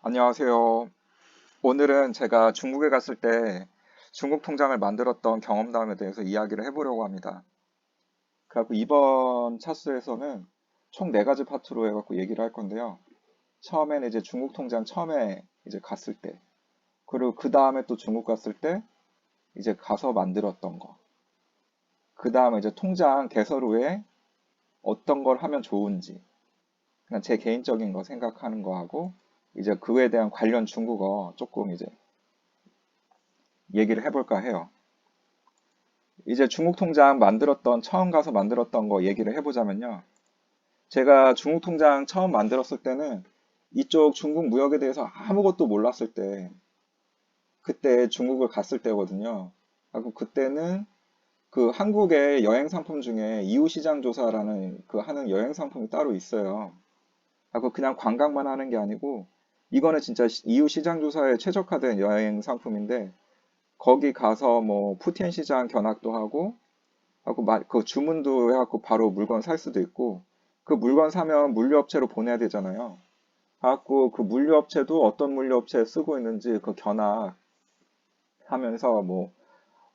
안녕하세요. 오늘은 제가 중국에 갔을 때 중국 통장을 만들었던 경험담에 대해서 이야기를 해보려고 합니다. 그래갖고 이번 차수에서는 총 네 가지 파트로 해갖고 얘기를 할 건데요. 처음에는 이제 중국 통장 처음에 이제 갔을 때, 그리고 그 다음에 또 중국 갔을 때 이제 가서 만들었던 거. 그 다음에 이제 통장 개설 후에 어떤 걸 하면 좋은지, 그냥 제 개인적인 거 생각하는 거 하고, 이제 그에 대한 관련 중국어 조금 이제 얘기를 해볼까 해요. 이제 중국 통장 처음 가서 만들었던 거 얘기를 해보자면요. 제가 중국 통장 처음 만들었을 때는 이쪽 중국 무역에 대해서 아무것도 몰랐을 때, 그때 중국을 갔을 때거든요. 하고 그때는 그 한국의 여행 상품 중에 이웃시장 조사라는 그 하는 여행 상품이 따로 있어요. 하고 그냥 관광만 하는 게 아니고, 이거는 진짜 이웃시장 조사에 최적화된 여행 상품인데, 거기 가서 뭐 푸티엔 시장 견학도 하고 그 주문도 해갖고 바로 물건 살 수도 있고 그 물건 사면 물류업체로 보내야 되잖아요. 갖고 그 물류업체도 어떤 물류업체 쓰고 있는지 그 견학하면서 뭐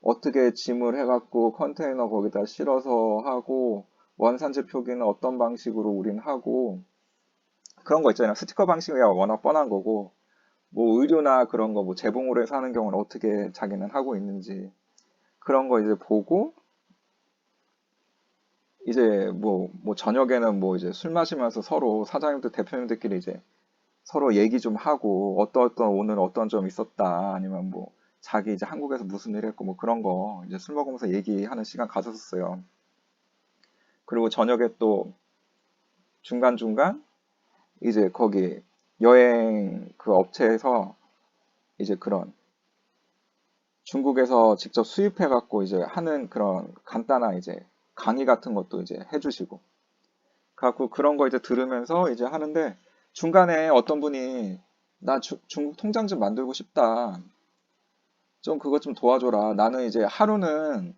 어떻게 짐을 해갖고 컨테이너 거기다 실어서 하고 원산지 표기는 어떤 방식으로 우린 하고 그런 거 있잖아요. 스티커 방식이 워낙 뻔한 거고 뭐 의류나 그런 거 뭐 재봉으로 해서 하는 경우는 어떻게 자기는 하고 있는지 그런 거 이제 보고 이제 뭐 저녁에는 뭐 이제 술 마시면서 서로 사장님들 대표님들끼리 이제 서로 얘기 좀 하고 어떤 오늘 어떤 점 있었다 아니면 뭐 자기 이제 한국에서 무슨 일 했고 뭐 그런 거 이제 술 먹으면서 얘기하는 시간 가졌었어요. 그리고 저녁에 또 중간중간 이제 거기 여행 그 업체에서 이제 그런 중국에서 직접 수입해 갖고 이제 하는 그런 간단한 이제 강의 같은 것도 이제 해주시고 갖고 그런 거 이제 들으면서 이제 하는데 중간에 어떤 분이 나 중국 통장 좀 만들고 싶다. 좀 그것 좀 도와줘라. 나는 이제 하루는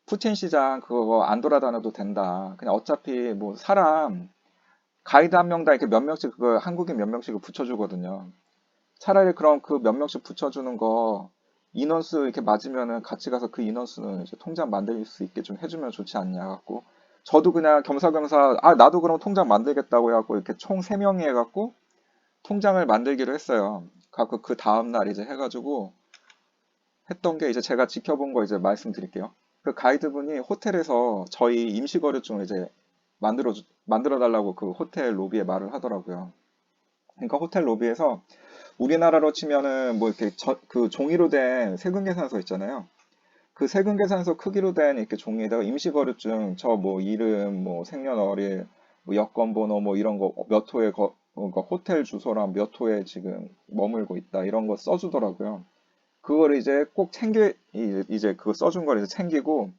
푸틴 시장 그거 안 돌아다녀도 된다. 그냥 어차피 뭐 사람 가이드 한 명당 이렇게 몇 명씩 그거 한국인 몇 명씩 붙여주거든요. 차라리 그럼 그 몇 명씩 붙여주는 거 인원수 이렇게 맞으면은 같이 가서 그 인원수는 이제 통장 만들 수 있게 좀 해주면 좋지 않냐 갖고 저도 그냥 겸사겸사 나도 그럼 통장 만들겠다고 해갖고 이렇게 총 3명이 해갖고 통장을 만들기로 했어요. 갖고 그 다음날 이제 해가지고 했던 게 이제 제가 지켜본 거 이제 말씀드릴게요. 그 가이드분이 호텔에서 저희 임시거래증을 이제 만들어 달라고 그 호텔 로비에 말을 하더라고요. 그러니까 호텔 로비에서 우리나라로 치면은 뭐 이렇게 그 종이로 된 세금 계산서 있잖아요. 그 세금 계산서 크기로 된 이렇게 종이에다가 임시거래증 저 뭐 이름 뭐 생년월일 뭐 여권번호 뭐 이런 거 몇 호에 그러니까 호텔 주소랑 몇 호에 지금 머물고 있다 이런 거 써주더라고요. 그걸 이제 꼭 이제 그거 써준 걸 이제 챙기고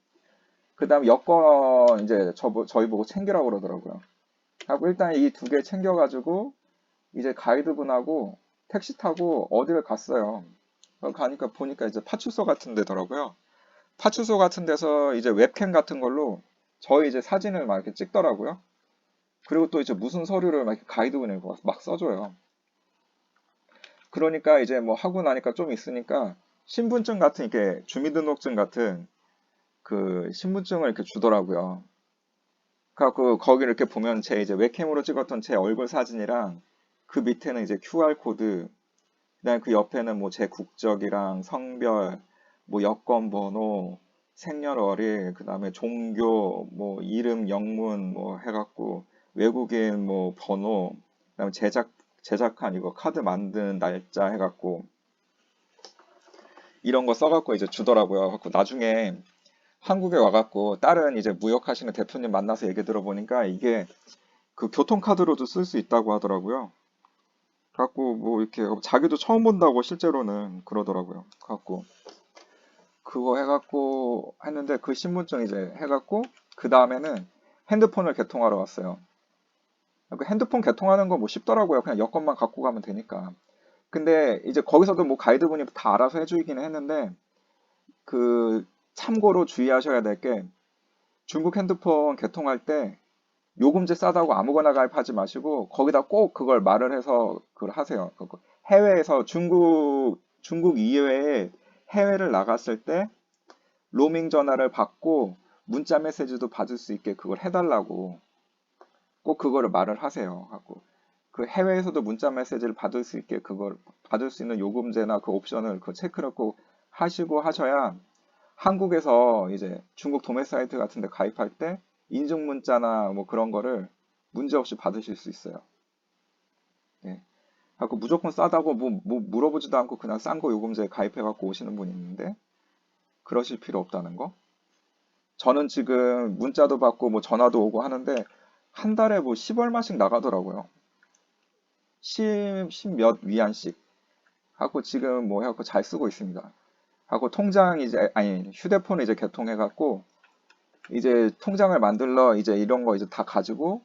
그다음 여권 이제 저희 보고 챙기라고 그러더라고요. 하고 일단 이 두 개 챙겨가지고 이제 가이드분하고 택시 타고 어디를 갔어요. 가니까 보니까 이제 파출소 같은 데더라고요. 파출소 같은 데서 이제 웹캠 같은 걸로 저희 이제 사진을 막 이렇게 찍더라고요. 그리고 또 이제 무슨 서류를 막 이렇게 가이드분이 막 써줘요. 그러니까 이제 뭐 하고 나니까 좀 있으니까 신분증 같은 이렇게 주민등록증 같은 그 신분증을 이렇게 주더라고요. 그래갖고 거기 이렇게 보면 제 이제 웹캠으로 찍었던 제 얼굴 사진이랑 그 밑에는 이제 QR 코드, 그다음에 그 옆에는 뭐 제 국적이랑 성별, 뭐 여권 번호, 생년월일, 그다음에 종교, 뭐 이름, 영문 뭐 해갖고 외국인 뭐 번호, 그다음에 제작한 이거 카드 만든 날짜 해갖고 이런 거 써갖고 이제 주더라고요. 갖고 나중에 한국에 와갖고 다른 이제 무역하시는 대표님 만나서 얘기 들어보니까 이게 그 교통카드로도 쓸 수 있다고 하더라고요. 갖고 뭐 이렇게 자기도 처음 본다고 실제로는 그러더라고요. 갖고 그거 해갖고 했는데 그 신분증 이제 해갖고 그 다음에는 핸드폰을 개통하러 왔어요. 그 핸드폰 개통하는 거 뭐 쉽더라고요. 그냥 여권만 갖고 가면 되니까. 근데 이제 거기서도 뭐 가이드분이 다 알아서 해주기는 했는데 그 참고로 주의하셔야 될 게 중국 핸드폰 개통할 때 요금제 싸다고 아무거나 가입하지 마시고 거기다 꼭 그걸 말을 해서 그걸 하세요. 해외에서 중국 이외에 해외를 나갔을 때 로밍 전화를 받고 문자 메시지도 받을 수 있게 그걸 해달라고 꼭 그거를 말을 하세요. 하고 그 해외에서도 문자 메시지를 받을 수 있게 그걸 받을 수 있는 요금제나 그 옵션을 그 체크를 꼭 하시고 하셔야 한국에서 이제 중국 도매 사이트 같은 데 가입할 때 인증 문자나 뭐 그런 거를 문제없이 받으실 수 있어요. 예. 하고 무조건 싸다고 뭐 물어보지도 않고 그냥 싼 거 요금제에 가입해 갖고 오시는 분이 있는데 그러실 필요 없다는 거. 저는 지금 문자도 받고 뭐 전화도 오고 하는데 한 달에 뭐 10 얼마씩 나가더라고요. 10몇 위안씩 하고 지금 뭐 해갖고 잘 쓰고 있습니다. 하고 통장 이제 아니 휴대폰을 이제 개통해갖고 이제 통장을 만들러 이제 이런 거 이제 다 가지고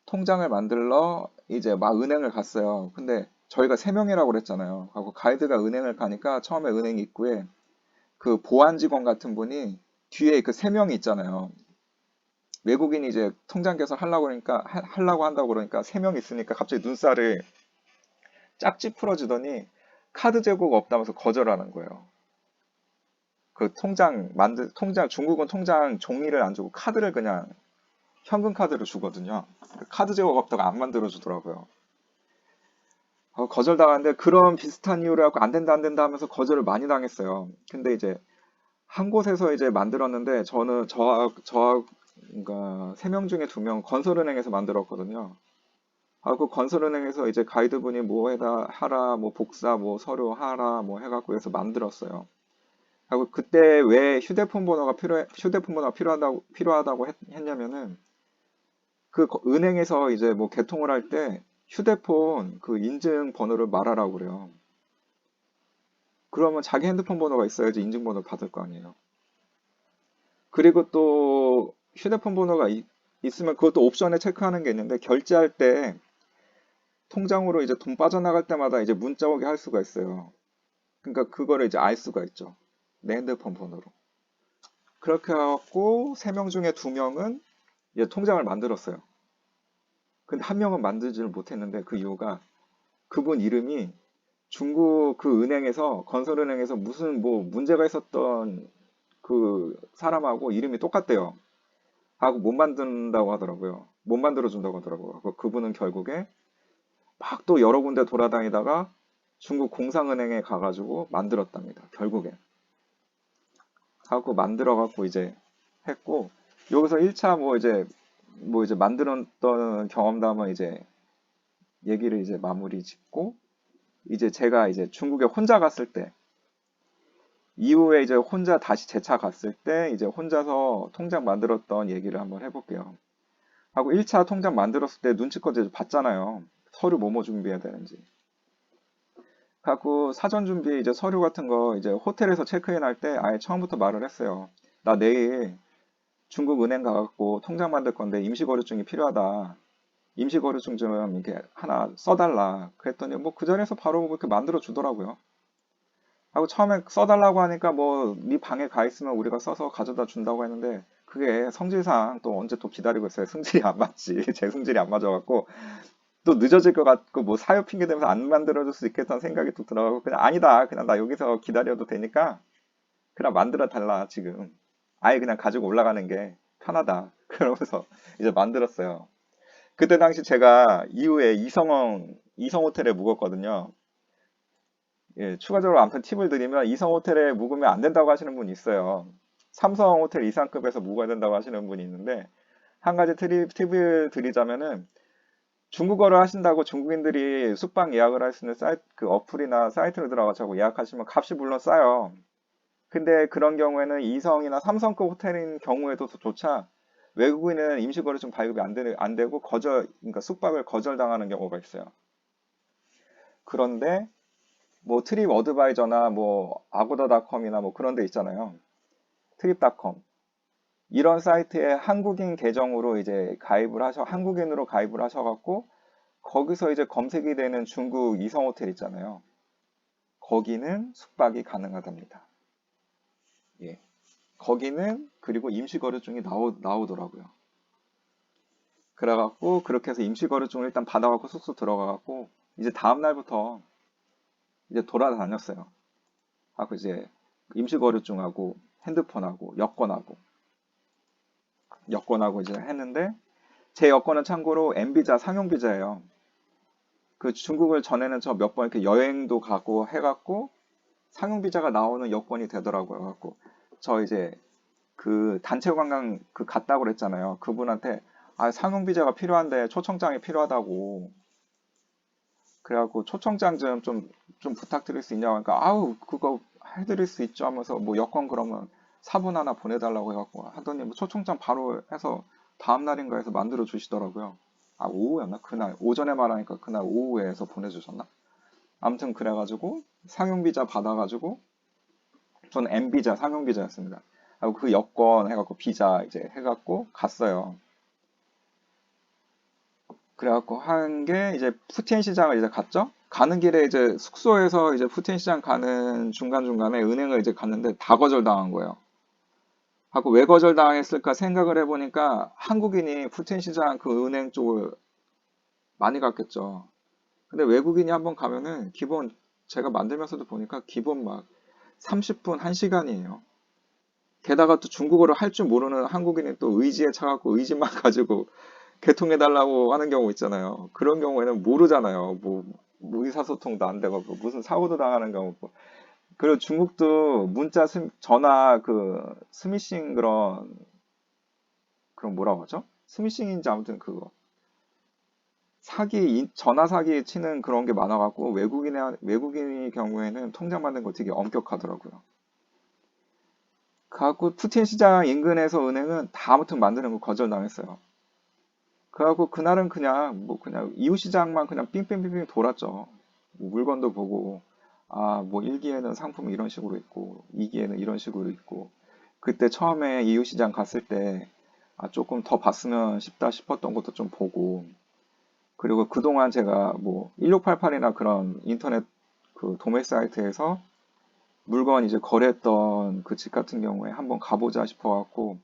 통장을 만들러 이제 막 은행을 갔어요. 근데 저희가 세 명이라고 그랬잖아요. 하고 가이드가 은행을 가니까 처음에 은행 입구에 그 보안 직원 같은 분이 뒤에 그 세 명이 있잖아요. 외국인이 이제 통장 개설 하려고 그러니까 하려고 한다고 그러니까 세 명 있으니까 갑자기 눈살을 짝지 풀어주더니 카드 제공 없다면서 거절하는 거예요. 그 통장 중국은 통장 종이를 안 주고 카드를 그냥 현금 카드로 주거든요. 그 카드 제공 없다고 안 만들어 주더라고요. 거절당하는데 그런 비슷한 이유로 해갖고 안 된다 하면서 거절을 많이 당했어요. 근데 이제 한 곳에서 이제 만들었는데 저는 그러니까 세 명 중에 두 명 건설은행에서 만들었거든요. 그 건설은행에서 이제 가이드분이 뭐 하라, 뭐 복사, 뭐 서류 하라, 뭐 해갖고 해서 만들었어요. 하고 그때 왜 휴대폰 번호가 필요하다고 했냐면은 은행에서 이제 뭐 개통을 할 때 휴대폰 그 인증 번호를 말하라고 그래요. 그러면 자기 핸드폰 번호가 있어야지 인증번호를 받을 거 아니에요. 그리고 또 휴대폰 번호가 있으면 그것도 옵션에 체크하는 게 있는데 결제할 때 통장으로 이제 돈 빠져나갈 때마다 이제 문자 오게 할 수가 있어요. 그러니까 그거를 이제 알 수가 있죠. 내 핸드폰 번호로. 그렇게 해갖고 세 명 중에 두 명은 이제 통장을 만들었어요. 근데 한 명은 만들지를 못했는데 그 이유가 그분 이름이 중국 그 은행에서 건설은행에서 무슨 뭐 문제가 있었던 그 사람하고 이름이 똑같대요. 하고 못 만든다고 하더라고요. 못 만들어준다고 하더라고요. 그분은 결국에 막 또 여러 군데 돌아다니다가 중국 공상은행에 가가지고 만들었답니다. 결국에. 하고 만들어갖고 이제 했고, 여기서 1차 뭐 이제 만들었던 경험담은 이제 얘기를 이제 마무리 짓고, 이제 제가 이제 중국에 혼자 갔을 때, 이후에 이제 혼자 다시 재차 갔을 때, 이제 혼자서 통장 만들었던 얘기를 한번 해볼게요. 하고 1차 통장 만들었을 때 눈치껏 이제 봤잖아요. 서류 뭐뭐 준비해야 되는지. 갖고 사전 준비 이제 서류 같은 거 이제 호텔에서 체크인 할 때 아예 처음부터 말을 했어요. 나 내일 중국 은행 가갖고 통장 만들 건데 임시거주증이 필요하다. 임시거주증 좀 이렇게 하나 써달라. 그랬더니 뭐 그 자리에서 바로 그렇게 만들어 주더라고요. 하고 처음에 써달라고 하니까 뭐 네 방에 가 있으면 우리가 써서 가져다 준다고 했는데 그게 성질상 또 언제 또 기다리고 있어요. 성질이 안 맞지. 제 성질이 안 맞아갖고 또 늦어질 것 같고 뭐 사유 핑계 대면서 안 만들어줄 수 있겠다는 생각이 또 들어가고 그냥 아니다. 그냥 나 여기서 기다려도 되니까 그냥 만들어 달라 지금. 아예 그냥 가지고 올라가는 게 편하다. 그러면서 이제 만들었어요. 그때 당시 제가 이후에 이성 호텔에 묵었거든요. 예, 추가적으로 아무튼 팁을 드리면 이성 호텔에 묵으면 안 된다고 하시는 분이 있어요. 삼성 호텔 이상급에서 묵어야 된다고 하시는 분이 있는데 한 가지 팁을 드리자면은 중국어를 하신다고 중국인들이 숙박 예약을 할 수 있는 사이트, 그 어플이나 사이트를 들어가서 예약하시면 값이 물론 싸요. 근데 그런 경우에는 이성이나 삼성급 호텔인 경우에도 조차 외국인은 임시거래증 발급이 안 되고 그러니까 숙박을 거절당하는 경우가 있어요. 그런데 뭐 트립 어드바이저나 뭐 아고다닷컴이나 뭐 그런 데 있잖아요. 트립닷컴. 이런 사이트에 한국인 계정으로 이제 한국인으로 가입을 하셔갖고 거기서 이제 검색이 되는 중국 이성 호텔 있잖아요. 거기는 숙박이 가능하답니다. 예. 거기는 그리고 임시거주증이 나오더라고요. 그래갖고 그렇게 해서 임시거주증을 일단 받아갖고 숙소 들어가갖고 이제 다음 날부터 이제 돌아다녔어요. 하고 이제 임시거주증하고 핸드폰하고 여권하고 이제 했는데 제 여권은 참고로 M비자 상용비자예요. 그 중국을 전에는 저 몇 번 이렇게 여행도 가고 해갖고 상용비자가 나오는 여권이 되더라고요. 갖고 저 이제 그 단체 관광 그 갔다고 그랬잖아요. 그분한테 아 상용비자가 필요한데 초청장이 필요하다고 그래갖고 초청장 좀 부탁드릴 수 있냐고 하니까 아우 그거 해드릴 수 있죠 하면서 뭐 여권 그러면 사본 하나 보내달라고 해갖고 하더니 뭐 초청장 바로 해서 다음 날인가 해서 만들어 주시더라고요. 아 오후였나? 그날 오전에 말하니까 그날 오후에 해서 보내주셨나? 아무튼 그래가지고 상용비자 받아가지고 저는 M비자 상용비자였습니다. 하고 그 여권 해갖고 비자 이제 해갖고 갔어요. 그래갖고 한 게 이제 푸티엔 시장을 이제 갔죠. 가는 길에 이제 숙소에서 이제 푸티엔 시장 가는 중간중간에 은행을 이제 갔는데 다 거절당한 거예요. 하고 왜 거절당했을까 생각을 해보니까 한국인이 푸티엔 시장 그 은행 쪽을 많이 갔겠죠. 근데 외국인이 한번 가면은 기본 제가 만들면서도 보니까 기본 막 30분, 1시간이에요. 게다가 또 중국어를 할 줄 모르는 한국인이 또 의지에 차갖고 의지만 가지고 개통해달라고 하는 경우 있잖아요. 그런 경우에는 모르잖아요. 뭐 의사소통도 안 되고 뭐 무슨 사고도 당하는 경우고. 그리고 중국도 문자 전화 그 스미싱 그런 뭐라고 하죠? 스미싱인지 아무튼 그거 전화 사기 치는 그런 게 많아갖고 외국인의 경우에는 통장 받는 거 되게 엄격하더라고요. 그래갖고 푸틴 시장 인근에서 은행은 다 아무튼 만드는 거 거절당했어요. 그래갖고 그날은 그냥 뭐 그냥 이웃시장만 그냥 삥삥삥삥 돌았죠. 뭐 물건도 보고 아 뭐 1기에는 상품이 이런 식으로 있고 2기에는 이런 식으로 있고 그때 처음에 이웃시장 갔을 때 아, 조금 더 봤으면 싶다 싶었던 것도 좀 보고 그리고 그동안 제가 뭐 1688이나 그런 인터넷 그 도매 사이트에서 물건 이제 거래했던 그 집 같은 경우에 한번 가보자 싶어갖고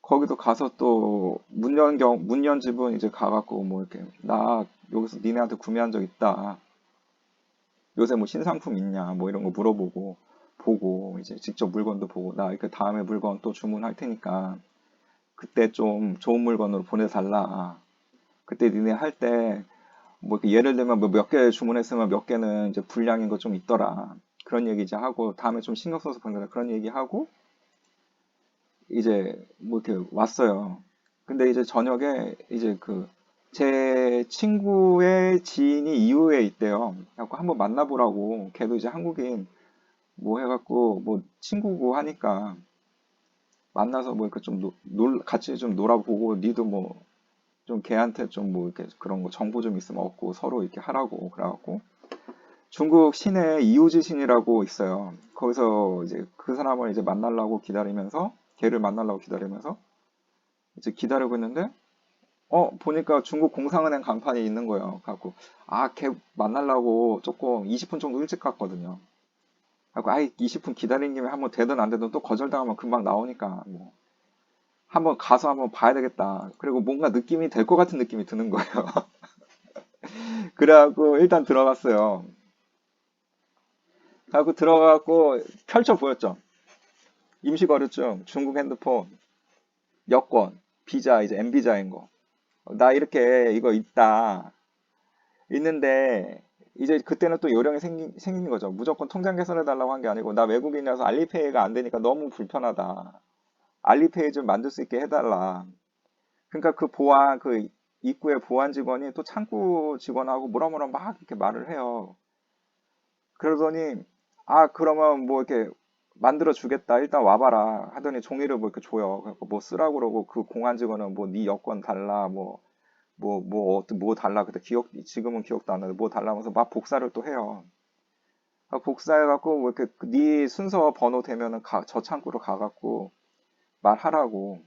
거기도 가서 또 문연 집은 이제 가갖고 뭐 이렇게 나 여기서 니네한테 구매한 적 있다. 요새 뭐 신상품 있냐 뭐 이런 거 물어보고 보고 이제 직접 물건도 보고 나 이렇게 다음에 물건 또 주문할 테니까 그때 좀 좋은 물건으로 보내달라. 그때 니네 할 때 뭐 예를 들면 뭐 몇 개 주문했으면 몇 개는 이제 불량인 거 좀 있더라. 그런 얘기 이제 하고 다음에 좀 신경 써서 보내라 그런 얘기 하고 이제 뭐 이렇게 왔어요. 근데 이제 저녁에 이제 그 제 친구의 지인이 이후에 있대요. 그래갖고 한번 만나보라고. 걔도 이제 한국인 뭐 해갖고 뭐 친구고 하니까 만나서 뭐 이렇게 좀 같이 좀 놀아보고 니도 뭐 좀 걔한테 좀 뭐 이렇게 그런 거 정보 좀 있으면 얻고 서로 이렇게 하라고 그래갖고 중국 시내에 이호지신이라고 있어요. 거기서 이제 그 사람을 이제 만나려고 기다리면서 걔를 만나려고 기다리면서 이제 기다리고 있는데 보니까 중국 공상은행 간판이 있는 거예요. 갖고 걔 만나려고 조금 20분 정도 일찍 갔거든요. 갖고 20분 기다린 김에 한번 되든 안 되든 또 거절당하면 금방 나오니까 뭐 한번 가서 한번 봐야 되겠다. 그리고 뭔가 느낌이 될 것 같은 느낌이 드는 거예요. 그래갖고 일단 들어갔어요. 그래갖고 들어가고 펼쳐 보였죠. 임시거주증, 중국 핸드폰, 여권, 비자 이제 M비자인 거. 나 이렇게 이거 있다. 있는데 이제 그때는 또 요령이 생긴 거죠. 무조건 통장 개설해 달라고 한 게 아니고 나 외국인이라서 알리페이가 안 되니까 너무 불편하다. 알리페이 좀 만들 수 있게 해달라. 그러니까 그 입구에 보안 직원이 또 창구 직원하고 뭐라 뭐라 막 이렇게 말을 해요. 그러더니 그러면 뭐 이렇게 만들어 주겠다. 일단 와봐라. 하더니 종이를 뭐 이렇게 줘요. 그래서 뭐 쓰라고 그러고 그 공안 직원은 뭐 네 여권 달라. 뭐 달라. 그때 지금은 기억도 안 나는데 뭐 달라면서 막 복사를 또 해요. 복사해갖고 뭐 이렇게 네 순서 번호 되면은 저 창구로 가갖고 말하라고.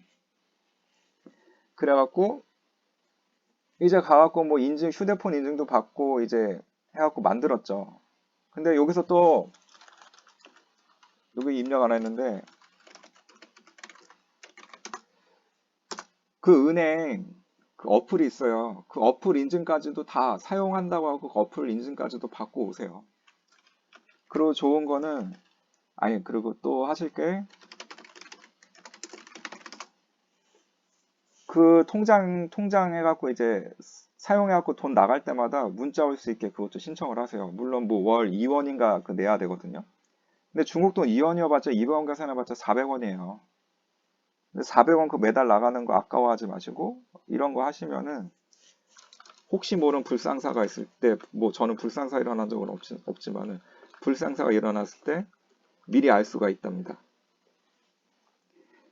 그래갖고 이제 가갖고 뭐 휴대폰 인증도 받고 이제 해갖고 만들었죠. 근데 여기서 또 여기 입력 안 했는데 그 은행 그 어플이 있어요. 그 어플 인증까지도 다 사용한다고 하고 그 어플 인증까지도 받고 오세요. 그리고 좋은 거는, 아니, 그리고 또 하실 게, 그 통장 해갖고 이제 사용해갖고 돈 나갈 때마다 문자 올 수 있게 그것도 신청을 하세요. 물론 뭐 월 2원인가 그 내야 되거든요. 근데 중국 돈 2원이어봤자 200원 계산해봤자 400원이에요. 근데 400원 그 매달 나가는 거 아까워하지 마시고 이런 거 하시면은 혹시 모르는 불상사가 있을 때, 뭐 저는 불상사 일어난 적은 없지만은 불상사가 일어났을 때 미리 알 수가 있답니다.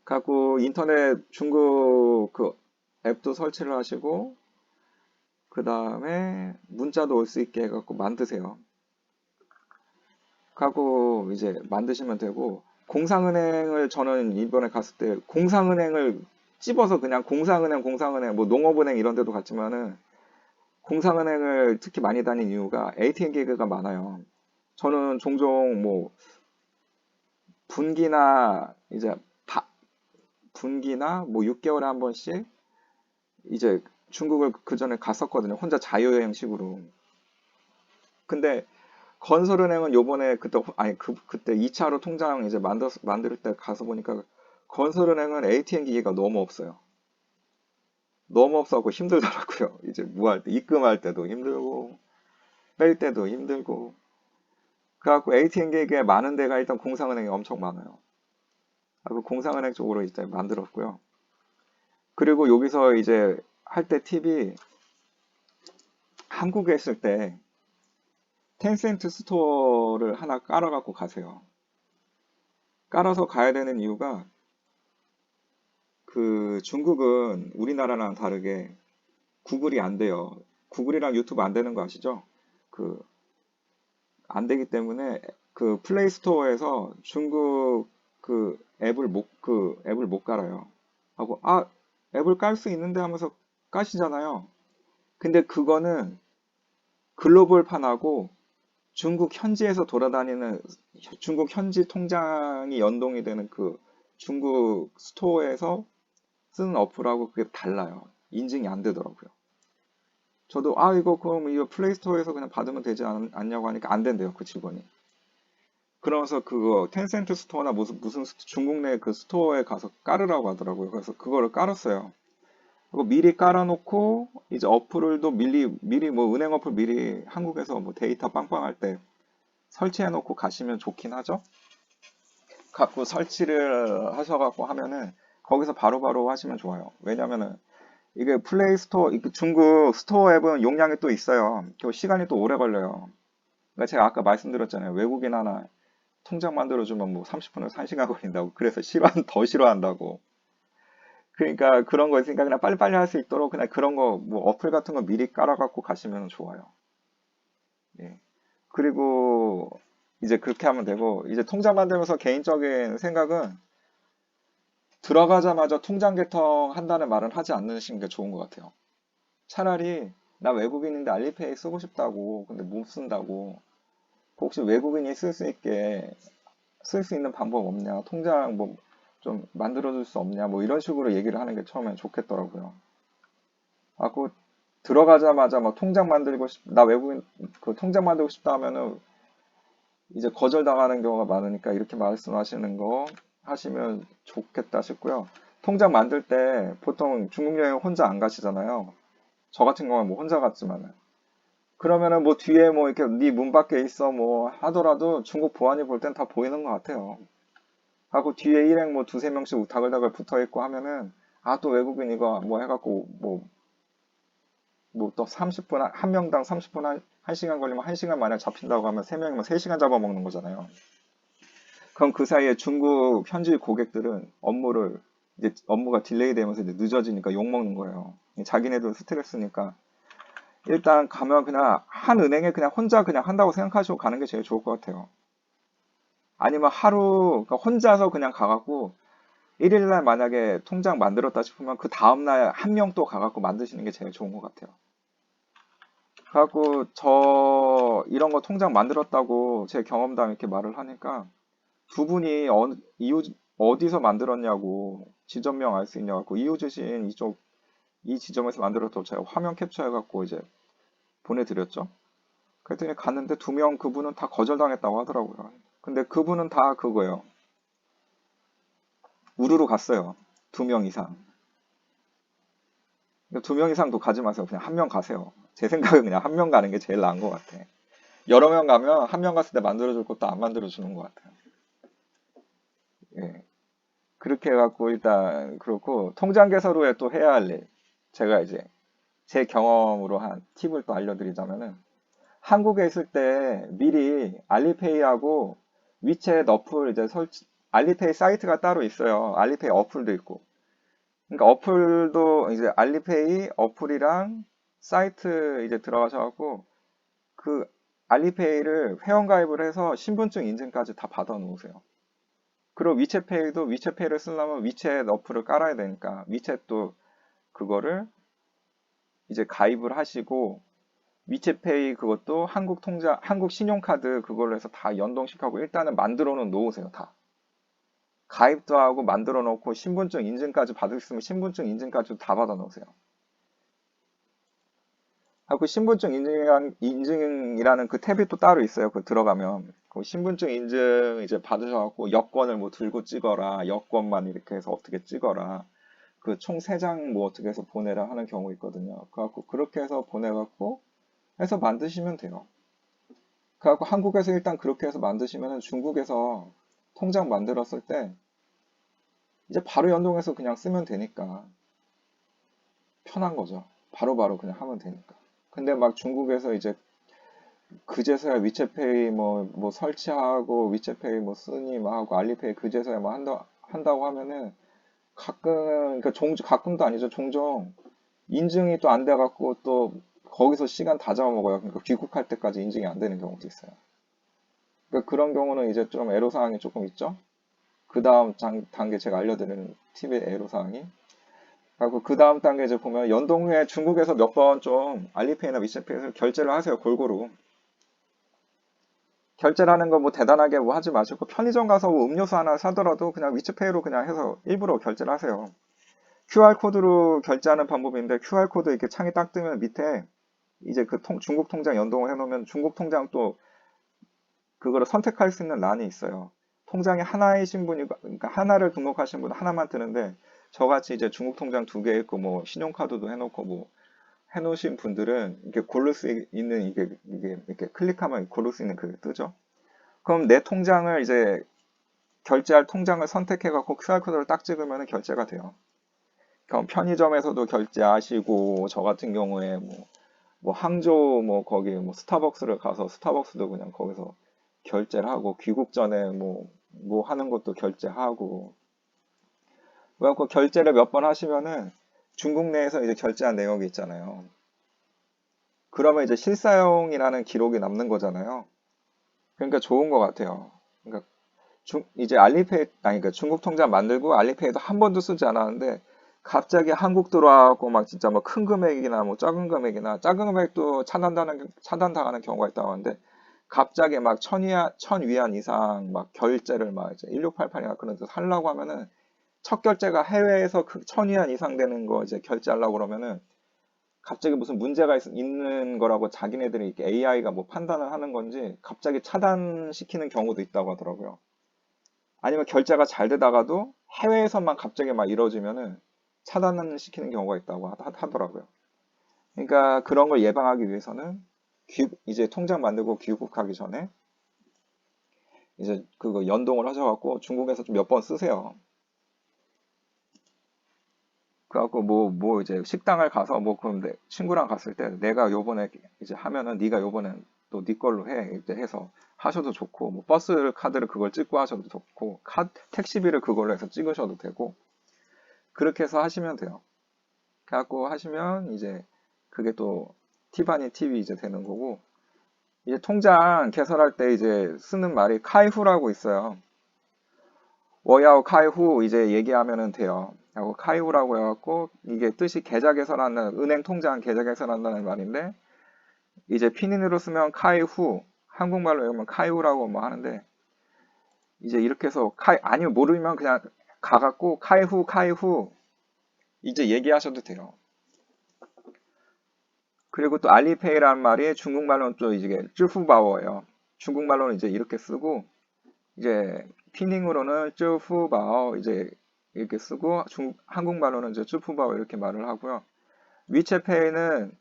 갖고 인터넷 중국 그 앱도 설치를 하시고 그 다음에 문자도 올 수 있게 해갖고 만드세요. 하고 이제 만드시면 되고 공상은행을 저는 이번에 갔을 때 공상은행을 찝어서 그냥 공상은행 뭐 농업은행 이런 데도 갔지만은 공상은행을 특히 많이 다닌 이유가 ATM 기계가 많아요. 저는 종종 뭐 분기나 이제 분기나 뭐 6개월에 한 번씩 이제 중국을 그 전에 갔었거든요. 혼자 자유여행식으로. 근데 건설은행은 요번에 그때 아니 그때 2차로 통장 이제 만들 때 가서 보니까 건설은행은 ATM 기계가 너무 없어요. 너무 없어서 힘들더라고요. 이제 뭐 할 때 입금할 때도 힘들고 뺄 때도 힘들고 그래갖고 ATM 기계 많은 데가 일단 공상은행이 엄청 많아요. 그 공상은행 쪽으로 이제 만들었고요. 그리고 여기서 이제 할 때 팁이 한국에 있을 때 텐센트 스토어를 하나 깔아갖고 가세요. 깔아서 가야 되는 이유가 그 중국은 우리나라랑 다르게 구글이 안 돼요. 구글이랑 유튜브 안 되는 거 아시죠? 그 안 되기 때문에 그 플레이 스토어에서 중국 그 앱을 못 깔아요. 하고 앱을 깔 수 있는데 하면서 까시잖아요. 근데 그거는 글로벌판하고 중국 현지에서 돌아다니는 중국 현지 통장이 연동이 되는 그 중국 스토어에서 쓰는 어플하고 그게 달라요. 인증이 안 되더라고요. 저도 이거 그럼 이거 플레이스토어에서 그냥 받으면 되지 않냐고 하니까 안 된대요, 그 직원이. 그러면서 그거 텐센트 스토어나 무슨 중국 내 그 스토어에 가서 깔으라고 하더라고요. 그래서 그거를 깔았어요. 그리고 미리 깔아놓고 이제 어플을도 미리 뭐 은행 어플 미리 한국에서 뭐 데이터 빵빵할 때 설치해놓고 가시면 좋긴 하죠. 갖고 설치를 하셔갖고 하면은 거기서 바로바로 하시면 좋아요. 왜냐면은 이게 플레이 스토어, 중국 스토어 앱은 용량이 또 있어요. 그 시간이 또 오래 걸려요. 그러니까 제가 아까 말씀드렸잖아요. 외국인 하나 통장 만들어주면 뭐 30분에서 1시간 걸린다고. 그래서 더 싫어한다고. 그러니까 그런 거 있으니까 그냥 빨리빨리 할 수 있도록 그냥 그런 거, 뭐 어플 같은 거 미리 깔아갖고 가시면 좋아요. 예. 그리고 이제 그렇게 하면 되고, 이제 통장 만들면서 개인적인 생각은 들어가자마자 통장 개통 한다는 말은 하지 않으시는 게 좋은 것 같아요. 차라리 나 외국인인데 알리페이 쓰고 싶다고 근데 못 쓴다고 혹시 외국인이 쓸 수 있는 방법 없냐 통장 뭐 좀 만들어줄 수 없냐 뭐 이런 식으로 얘기를 하는 게 처음엔 좋겠더라고요. 그 들어가자마자 막 통장 만들고 나 외국인 그 통장 만들고 싶다 하면은 이제 거절당하는 경우가 많으니까 이렇게 말씀하시는 거 하시면 좋겠다 싶고요. 통장 만들 때 보통 중국 여행 혼자 안 가시잖아요. 저 같은 경우는 뭐 혼자 갔지만은 그러면은 뭐 뒤에 뭐 이렇게 네 문 밖에 있어 뭐 하더라도 중국 보안이 볼 땐 다 보이는 것 같아요. 하고 뒤에 일행 뭐 두세 명씩 다글다글 붙어 있고 하면은 또 외국인 이거 뭐 해갖고 뭐 또 30분 한 명당 30분 한 시간 걸리면 한 시간 만약 잡힌다고 하면 세 명이면 3시간 잡아먹는 거잖아요. 그럼 그 사이에 중국 현지 고객들은 이제 업무가 딜레이 되면서 이제 늦어지니까 욕 먹는 거예요. 자기네들 스트레스니까 일단 가면 그냥 한 은행에 그냥 혼자 그냥 한다고 생각하시고 가는 게 제일 좋을 것 같아요. 아니면 그러니까 혼자서 그냥 가갖고 1일날 만약에 통장 만들었다 싶으면 그 다음날 한 명 또 가갖고 만드시는 게 제일 좋은 것 같아요. 그래갖고 이런 거 통장 만들었다고 제 경험담 이렇게 말을 하니까 두 분이 어디서 만들었냐고 지점명 알 수 있냐고 이유 주신 이 지점에서 만들었다고 제가 화면 캡처해갖고 이제 보내드렸죠. 그랬더니 갔는데 2명 그분은 다 거절당했다고 하더라고요. 근데 그분은 다 그거예요. 우르르 갔어요. 2명 이상. 2명 이상도 가지 마세요. 그냥 1명 가세요. 제 생각은 그냥 1명 가는 게 제일 나은 것 같아. 여러 명 가면 1명 갔을 때 만들어줄 것도 안 만들어주는 것 같아요. 예. 그렇게 해갖고 일단 그렇고 통장 개설 후에 또 해야 할 일. 제가 이제 제 경험으로 한 팁을 또 알려드리자면은 한국에 있을 때 미리 알리페이하고 위챗 어플 이제 알리페이 사이트가 따로 있어요. 알리페이 어플도 있고. 그러니까 어플도 이제 알리페이 어플이랑 사이트 이제 들어가셔갖고 그 알리페이를 회원가입을 해서 신분증 인증까지 다 받아 놓으세요. 그리고 위챗페이도 위챗페이를 쓰려면 위챗 어플을 깔아야 되니까 위챗도 그거를 이제 가입을 하시고 위챗페이 그것도 한국 통장, 한국 신용카드 그걸로 해서 다 연동시켜고 일단은 만들어는 놓으세요, 다. 가입도 하고 만들어 놓고 신분증 인증까지 받을 수 있으면 신분증 인증까지 다 받아 놓으세요. 하고 신분증 인증이라는 그 탭이 또 따로 있어요. 그 들어가면 그 신분증 인증 이제 받으셔갖고 여권을 뭐 들고 찍어라, 여권만 이렇게 해서 어떻게 찍어라, 그 총 3장 뭐 어떻게 해서 보내라 하는 경우 있거든요. 그래갖고 그렇게 해서 보내갖고 해서 만드시면 돼요. 그래갖고 한국에서 일단 그렇게 해서 만드시면 중국에서 통장 만들었을 때 이제 바로 연동해서 그냥 쓰면 되니까 편한 거죠. 바로바로 그냥 하면 되니까. 근데 막 중국에서 이제 그제서야 위챗페이 뭐 설치하고 위챗페이 뭐 쓰니 막 하고 알리페이 그제서야 뭐 한다고 하면은 가끔, 그러니까 가끔도 아니죠. 종종 인증이 또 안 돼갖고 또 거기서 시간 다 잡아먹어요. 그러니까 귀국할 때까지 인증이 안 되는 경우도 있어요. 그러니까 그런 경우는 이제 좀 애로사항이 조금 있죠. 그 다음 단계 제가 알려드리는 팁의 애로사항이. 그리고 그 다음 단계 이제 보면 연동 후에 중국에서 몇 번 좀 알리페이나 위챗페이에서 결제를 하세요. 골고루. 결제를 하는 거 뭐 대단하게 뭐 하지 마시고 편의점 가서 뭐 음료수 하나 사더라도 그냥 위챗페이로 그냥 해서 일부러 결제를 하세요. QR코드로 결제하는 방법인데 QR코드 이렇게 창이 딱 뜨면 밑에 이제 그 중국 통장 연동을 해놓으면 중국 통장 또 그거를 선택할 수 있는 란이 있어요. 통장이 하나이신 분이, 그러니까 하나를 등록하신 분은 하나만 뜨는데 저같이 이제 중국 통장 2개 있고 뭐 신용카드도 해놓고 뭐 해놓으신 분들은 이렇게 고를 수 있는 이게 이렇게 클릭하면 고를 수 있는 그게 뜨죠. 그럼 내 통장을 이제 결제할 통장을 선택해갖고 QR코드를 딱 찍으면 결제가 돼요. 그럼 편의점에서도 결제하시고 저 같은 경우에 뭐 항저우 뭐 거기 뭐 스타벅스를 가서 스타벅스도 그냥 거기서 결제를 하고 귀국 전에 뭐 하는 것도 결제하고 그래갖고 결제를 몇 번 하시면은 중국 내에서 이제 결제한 내역이 있잖아요. 그러면 이제 실사용이라는 기록이 남는 거잖아요. 그러니까 좋은 것 같아요. 그러니까 이제 알리페이 아니 그러니까 중국 통장 만들고 알리페이도 한 번도 쓰지 않았는데 갑자기 한국 들어와갖고 막 진짜 뭐 큰 금액이나 뭐 작은 금액이나 작은 금액도 차단당하는 경우가 있다고 하는데 갑자기 막 1000위안 이상 막 결제를 막 이제 1688이나 그런 데서 하려고 하면은 첫 결제가 해외에서 1000위안 이상 되는 거 이제 결제하려고 그러면은 갑자기 무슨 문제가 있는 거라고 자기네들이 이렇게 AI가 뭐 판단을 하는 건지 갑자기 차단시키는 경우도 있다고 하더라고요. 아니면 결제가 잘 되다가도 해외에서만 갑자기 막 이루어지면은 차단을 시키는 경우가 있다고 하더라고요. 그러니까 그런 걸 예방하기 위해서는 이제 통장 만들고 귀국하기 전에 이제 그거 연동을 하셔갖고 중국에서 좀 몇 번 쓰세요. 그래갖고 뭐 이제 식당을 가서 뭐 그럼 친구랑 갔을 때 내가 요번에 이제 하면은 네가 요번엔 또 네 걸로 해 이제 해서 하셔도 좋고 뭐 버스 카드를 그걸 찍고 하셔도 좋고 택시비를 그걸로 해서 찍으셔도 되고 그렇게 해서 하시면 돼요. 그래갖고 하시면 이제 그게 또 팁 아닌 팁이 이제 되는 거고 이제 통장 개설할 때 이제 쓰는 말이 카이후라고 있어요. 워야오 카이후 이제 얘기하면은 돼요. 하고 카이후라고 해갖고 이게 뜻이 계좌 개설하는 은행 통장 계좌 개설한다는 말인데 이제 피닌으로 쓰면 카이후 한국말로 읽으면 카이후라고 뭐 하는데 이제 이렇게 해서 아니면 모르면 그냥 가갖고 카이후 이제 얘기하셔도 돼요. 그리고 또 알리페이라는 말이 중국말로는 또 이제 쯔후바오예요. 중국말로는 이제 이렇게 쓰고 이제 피닝으로는 쯔후바오 이제 이렇게 쓰고 한국말로는 이제 쯔후바오 이렇게 말을 하고요. 위챗페이는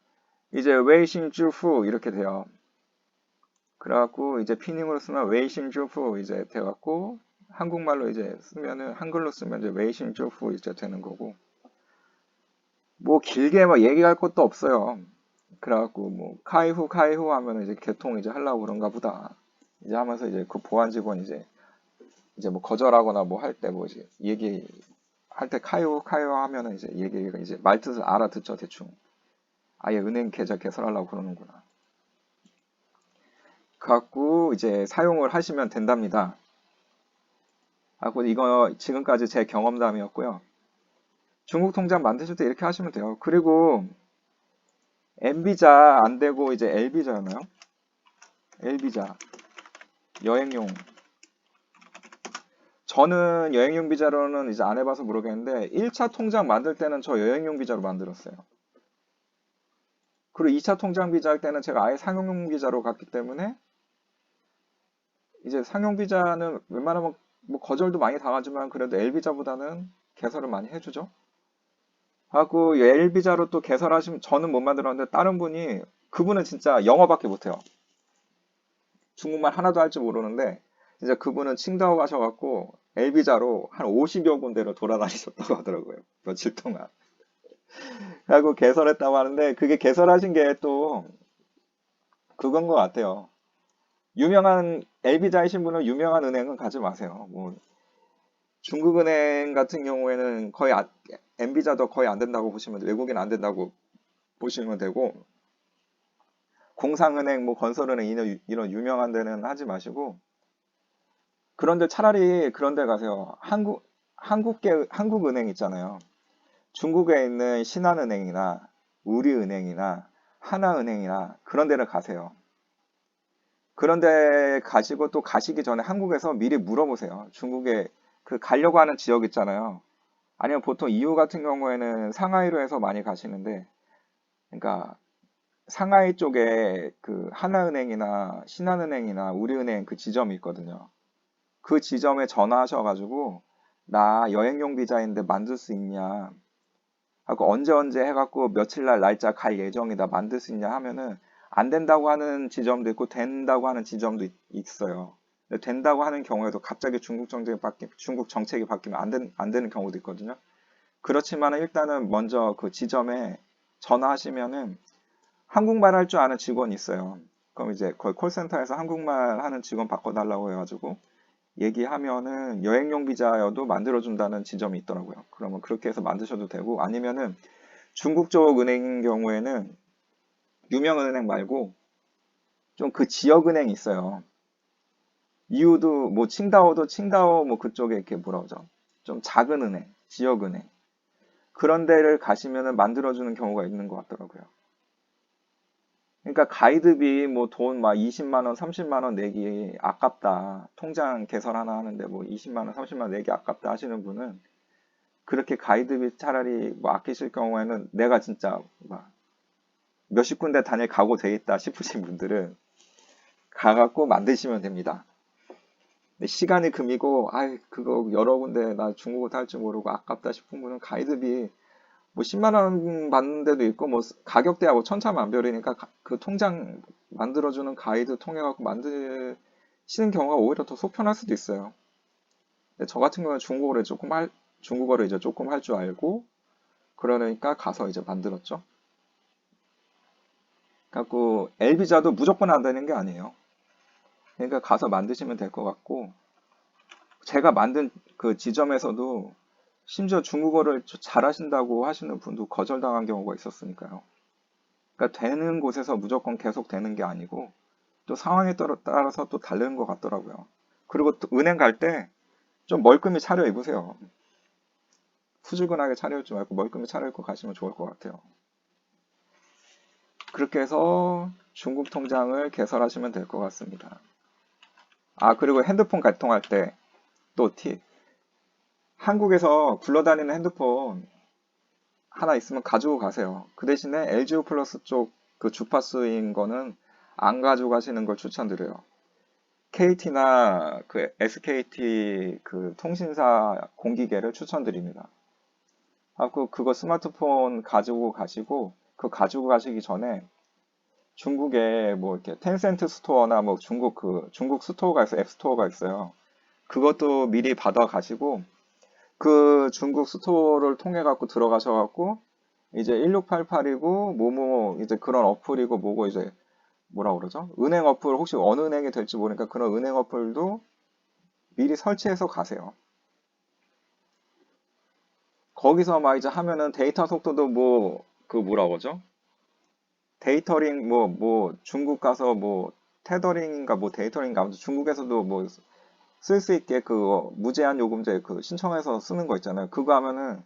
이제 웨이신 쯔후 이렇게 돼요. 그래갖고 이제 피닝으로 쓰면 웨이신 쯔후 이제 돼갖고 한국말로 이제 쓰면은 한글로 쓰면 이제 웨이신 쯔후 이제 되는 거고 뭐 길게 막 얘기할 것도 없어요. 그래갖고 뭐 카이후 하면 이제 개통 이제 하려고 그런가 보다. 이제 하면서 이제 그 보안 직원 이제 뭐 거절하거나 뭐 할 때 뭐 이제 얘기할 때 카이후 하면은 이제 얘기가 이제 말뜻을 알아듣죠 대충. 아예 은행 계좌 개설하려고 그러는구나. 갖고 이제 사용을 하시면 된답니다. 하고 이거 지금까지 제 경험담이었고요. 중국 통장 만드실 때 이렇게 하시면 돼요. 그리고 M비자 안 되고 이제 L비자였나요? L비자 여행용. 저는 여행용 비자로는 이제 안 해봐서 모르겠는데 1차 통장 만들 때는 저 여행용 비자로 만들었어요. 그리고 2차 통장 비자 할 때는 제가 아예 상용용 비자로 갔기 때문에 이제 상용 비자는 웬만하면 뭐 거절도 많이 당하지만 그래도 L비자보다는 개설을 많이 해주죠. 하고 L비자로 또 개설하시면 저는 못 만들었는데 다른 분이 그분은 진짜 영어밖에 못해요. 중국말 하나도 할 줄 모르는데 이제 그분은 칭다오 가셔갖고 L비자로 한 50여 군데로 돌아다니셨다고 하더라고요. 며칠 동안. 하고 개설했다고 하는데 그게 개설하신 게 또 그건 것 같아요. 유명한 L비자이신 분은 유명한 은행은 가지 마세요. 뭐 중국은행 같은 경우에는 거의 M비자도 거의 안 된다고 보시면 외국인 안 된다고 보시면 되고 공상은행, 뭐 건설은행 이런 유명한 데는 하지 마시고 그런데 차라리 그런 데 가세요. 한국은행 있잖아요. 중국에 있는 신한은행이나 우리은행이나 하나은행이나 그런 데를 가세요. 그런 데 가시고 또 가시기 전에 한국에서 미리 물어보세요. 중국에 그 가려고 하는 지역 있잖아요. 아니면 보통 EU 같은 경우에는 상하이로 해서 많이 가시는데, 그러니까 상하이 쪽에 그 하나은행이나 신한은행이나 우리은행 그 지점이 있거든요. 그 지점에 전화하셔가지고 나 여행용 비자인데 만들 수 있냐 하고 언제 해갖고 며칠 날 날짜 갈 예정이다 만들 수 있냐 하면은 안 된다고 하는 지점도 있고 된다고 하는 지점도 있어요. 근데 된다고 하는 경우에도 갑자기 중국 정책이 바뀌면 안 되는 경우도 있거든요. 그렇지만 일단은 먼저 그 지점에 전화하시면은 한국말 할 줄 아는 직원이 있어요. 그럼 이제 거의 콜센터에서 한국말 하는 직원 바꿔달라고 해가지고 얘기하면은 여행용 비자여도 만들어준다는 지점이 있더라고요. 그러면 그렇게 해서 만드셔도 되고 아니면은 중국 쪽 은행인 경우에는 유명 은행 말고 좀 그 지역 은행이 있어요. 이유도 뭐 칭다오도 뭐 그쪽에 이렇게 뭐라 그러죠? 좀 작은 은행, 지역 은행 그런 데를 가시면은 만들어주는 경우가 있는 것 같더라고요. 그러니까 가이드비 뭐 돈 막 20만 원, 30만 원 내기 아깝다. 통장 개설 하나 하는데 뭐 20만 원, 30만 원 내기 아깝다 하시는 분은 그렇게 가이드비 차라리 뭐 아끼실 경우에는 내가 진짜 막 몇십 군데 다닐 각오 돼 있다 싶으신 분들은 가갖고 만드시면 됩니다. 근데 시간이 금이고 그거 여러 군데 나 중국어 할 줄 모르고 아깝다 싶은 분은 가이드비 뭐 10만 원 받는 데도 있고 뭐 가격대야 뭐 천차만별이니까 그 통장 만들어주는 가이드 통해 갖고 만드시는 경우가 오히려 더 속편할 수도 있어요. 근데 저 같은 경우는 중국어를 이제 조금 할 줄 알고 그러니까 가서 이제 만들었죠. 갖고 L비자도 무조건 안 되는 게 아니에요. 그러니까 가서 만드시면 될 것 같고 제가 만든 그 지점에서도 심지어 중국어를 잘하신다고 하시는 분도 거절당한 경우가 있었으니까요. 그러니까 되는 곳에서 무조건 계속 되는 게 아니고 또 상황에 따라서 또 다른 것 같더라고요. 그리고 또 은행 갈 때 좀 멀끔히 차려입으세요. 후줄근하게 차려입지 말고 멀끔히 차려입고 가시면 좋을 것 같아요. 그렇게 해서 중국 통장을 개설하시면 될 것 같습니다. 그리고 핸드폰 개통할 때 또 팁. 한국에서 굴러다니는 핸드폰 하나 있으면 가지고 가세요. 그 대신에 LGU 플러스 쪽 그 주파수인 거는 안 가져가시는 걸 추천드려요. KT나 그 SKT 그 통신사 공기계를 추천드립니다. 하고 그거 스마트폰 가지고 가시고 그 가지고 가시기 전에 중국에 뭐 이렇게 텐센트 스토어나 뭐 중국 스토어가 있어요. 앱 스토어가 있어요. 그것도 미리 받아 가시고 그 중국 스토어를 통해 갖고 들어가셔 갖고 이제 1688이고 뭐뭐 이제 그런 어플이고 뭐고 이제 뭐라 그러죠? 은행 어플 혹시 어느 은행이 될지 모르니까 그런 은행 어플도 미리 설치해서 가세요. 거기서 막 이제 하면은 데이터 속도도 뭐 그 뭐라 그러죠? 데이터링 뭐 중국 가서 뭐 테더링인가 뭐 데이터링인가 아무튼 중국에서도 뭐 쓸 수 있게 그 무제한 요금제 그 신청해서 쓰는 거 있잖아요. 그거 하면은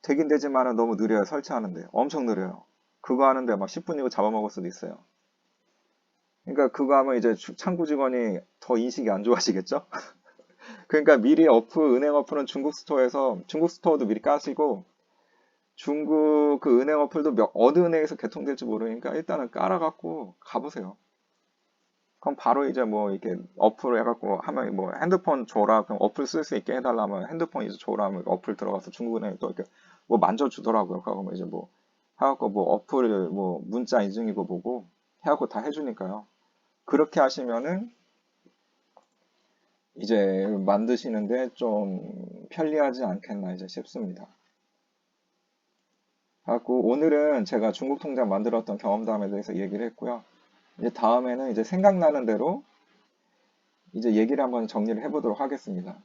되긴 되지만은 너무 느려요. 설치하는데 엄청 느려요. 그거 하는데 막 10분이고 잡아먹을 수도 있어요. 그러니까 그거 하면 이제 창구 직원이 더 인식이 안 좋아지겠죠? 그러니까 미리 은행 어플은 중국 스토어도 미리 까시고 중국 그 은행 어플도 어느 은행에서 개통될지 모르니까 일단은 깔아갖고 가보세요. 그럼 바로 이제 뭐 이렇게 어플을 해갖고 하면 뭐 핸드폰 줘라 그럼 어플 쓸 수 있게 해달라면 핸드폰 이제 줘라 하면 어플 들어가서 중국은행이 또 이렇게 뭐 만져주더라고요. 그러면 이제 뭐 해갖고 뭐 어플 뭐 문자 인증이고 뭐고 해갖고 다 해주니까요. 그렇게 하시면은 이제 만드시는데 좀 편리하지 않겠나 이제 싶습니다. 그래갖고 오늘은 제가 중국 통장 만들었던 경험담에 대해서 얘기를 했고요. 이제 다음에는 이제 생각나는 대로 이제 얘기를 한번 정리를 해보도록 하겠습니다.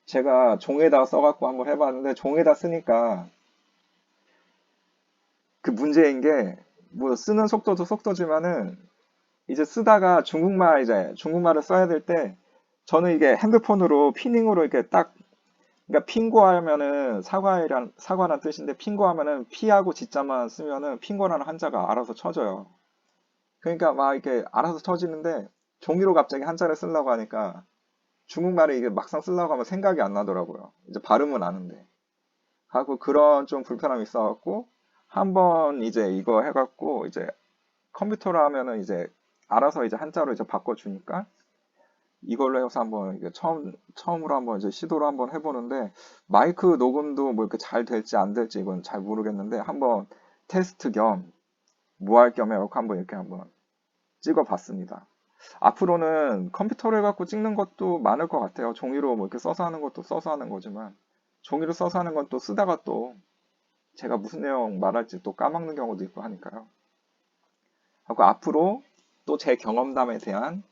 제가 종에다 써갖고 한번 해봤는데 종에다 쓰니까 그 문제인 게 뭐 쓰는 속도도 속도지만은 이제 쓰다가 중국말을 써야 될 때 저는 이게 핸드폰으로 피닝으로 이렇게 딱 그러니까 핑고하면은 사과란 뜻인데 핑고하면은 피하고 지자만 쓰면은 핑고라는 한자가 알아서 쳐져요. 그러니까 막 이렇게 알아서 쳐지는데 종이로 갑자기 한자를 쓰려고 하니까 중국말을 이게 막상 쓰려고 하면 생각이 안 나더라고요. 이제 발음은 아는데. 하고 그런 좀 불편함이 있어갖고 한번 이제 이거 해갖고 이제 컴퓨터로 하면은 이제 알아서 이제 한자로 이제 바꿔주니까 이걸로 해서 한번 이게 처음으로 한번 이제 시도를 한번 해보는데 마이크 녹음도 뭐 이렇게 잘 될지 안 될지 이건 잘 모르겠는데 한번 테스트 겸 무할 겸 해갖고 한번 이렇게 한번 찍어봤습니다. 앞으로는 컴퓨터를 해갖고 찍는 것도 많을 것 같아요. 종이로 뭐 이렇게 써서 하는 것도 써서 하는 거지만 종이로 써서 하는 건 또 쓰다가 또 제가 무슨 내용 말할지 또 까먹는 경우도 있고 하니까요. 하고 앞으로 또 제 경험담에 대한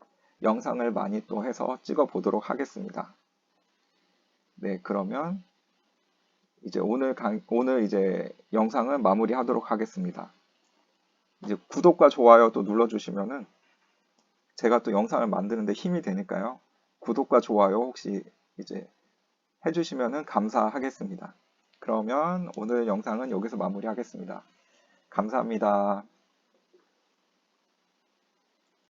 영상을 많이 또 해서 찍어 보도록 하겠습니다. 네, 그러면 이제 오늘 이제 영상은 마무리하도록 하겠습니다. 이제 구독과 좋아요 또 눌러주시면은 제가 또 영상을 만드는데 힘이 되니까요. 구독과 좋아요 혹시 이제 해주시면은 감사하겠습니다. 그러면 오늘 영상은 여기서 마무리하겠습니다. 감사합니다.